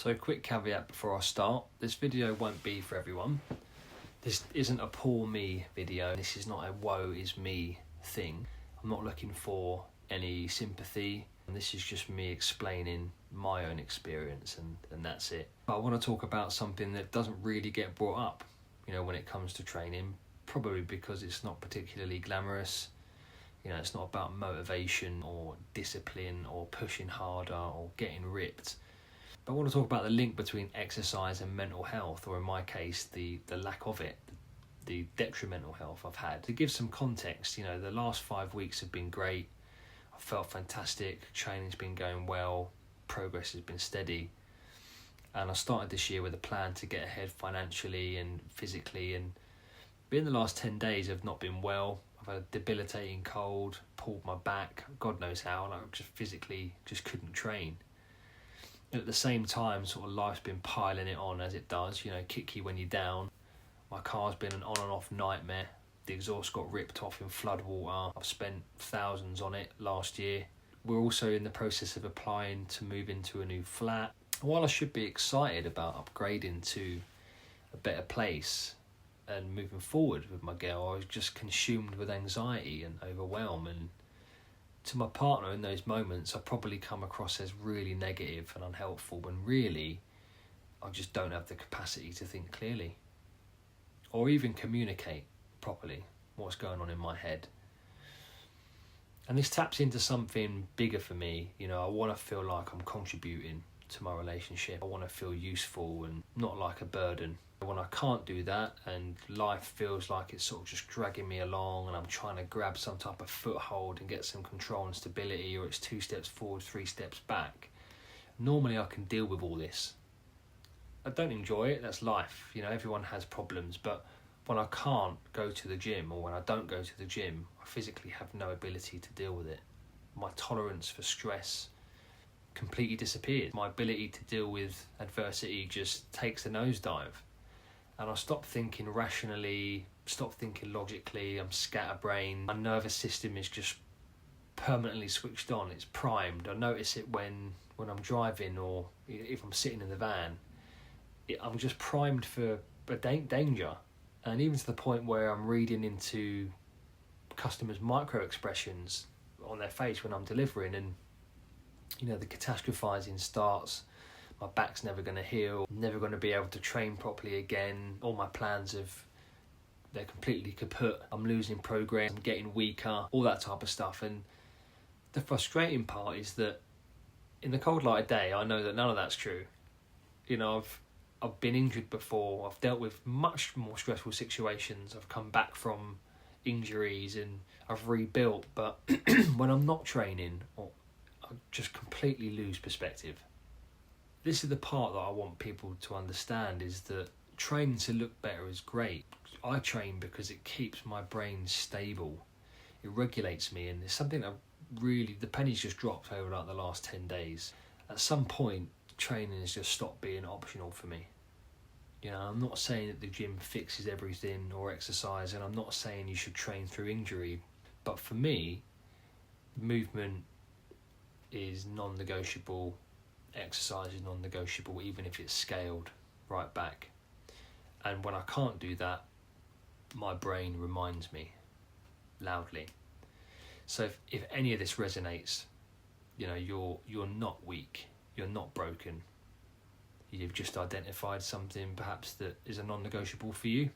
So quick caveat before I start, this video won't be for everyone. This isn't a poor me video, this is not a woe is me thing. I'm not looking for any sympathy, this is just me explaining my own experience and that's it. But I want to talk about something that doesn't really get brought up, when it comes to training, probably because it's not particularly glamorous. It's not about motivation or discipline or pushing harder or getting ripped. But I want to talk about the link between exercise and mental health, or in my case, the lack of it, the detrimental health I've had. To give some context, the last 5 weeks have been great. I felt fantastic, training's been going well, progress has been steady. And I started this year with a plan to get ahead financially and physically, and in the last 10 days I've not been well. I've had a debilitating cold, pulled my back, God knows how, and I just physically just couldn't train. And at the same time, sort of life's been piling it on as it does, kick you when you're down. My car's been an on and off nightmare. The exhaust got ripped off in flood water. I've spent thousands on it last year. We're also in the process of applying to move into a new flat. While I should be excited about upgrading to a better place and moving forward with my girl, I was just consumed with anxiety and overwhelm. And to my partner in those moments, I probably come across as really negative and unhelpful, when really I just don't have the capacity to think clearly or even communicate properly what's going on in my head. And this taps into something bigger for me. I want to feel like I'm contributing to my relationship. I want to feel useful and not like a burden. When I can't do that and life feels like it's sort of just dragging me along and I'm trying to grab some type of foothold and get some control and stability, or it's 2 steps forward, 3 steps back, normally I can deal with all this. I don't enjoy it, that's life. Everyone has problems, but when I can't go to the gym, or when I don't go to the gym, I physically have no ability to deal with it. My tolerance for stress completely disappears. My ability to deal with adversity just takes a nosedive. And I stop thinking rationally, stop thinking logically, I'm scatterbrained. My nervous system is just permanently switched on, it's primed. I notice it when I'm driving, or if I'm sitting in the van. I'm just primed for danger. And even to the point where I'm reading into customers' micro expressions on their face when I'm delivering, and the catastrophizing starts. My back's never going to heal, never going to be able to train properly again. All my plans they're completely kaput. I'm losing progress, I'm getting weaker, all that type of stuff. And the frustrating part is that in the cold light of day, I know that none of that's true. I've been injured before, I've dealt with much more stressful situations, I've come back from injuries and I've rebuilt, but when I'm not training, I just completely lose perspective. This is the part that I want people to understand, is that training to look better is great. I train because it keeps my brain stable. It regulates me, and it's something that really, the penny's just dropped over the last 10 days. At some point, training has just stopped being optional for me. I'm not saying that the gym fixes everything or exercise, and I'm not saying you should train through injury. But for me, movement is non-negotiable, exercise is non-negotiable, even if it's scaled right back. And when I can't do that, my brain reminds me loudly. So if any of this resonates, you're not weak, you're not broken. You've just identified something perhaps that is a non-negotiable for you.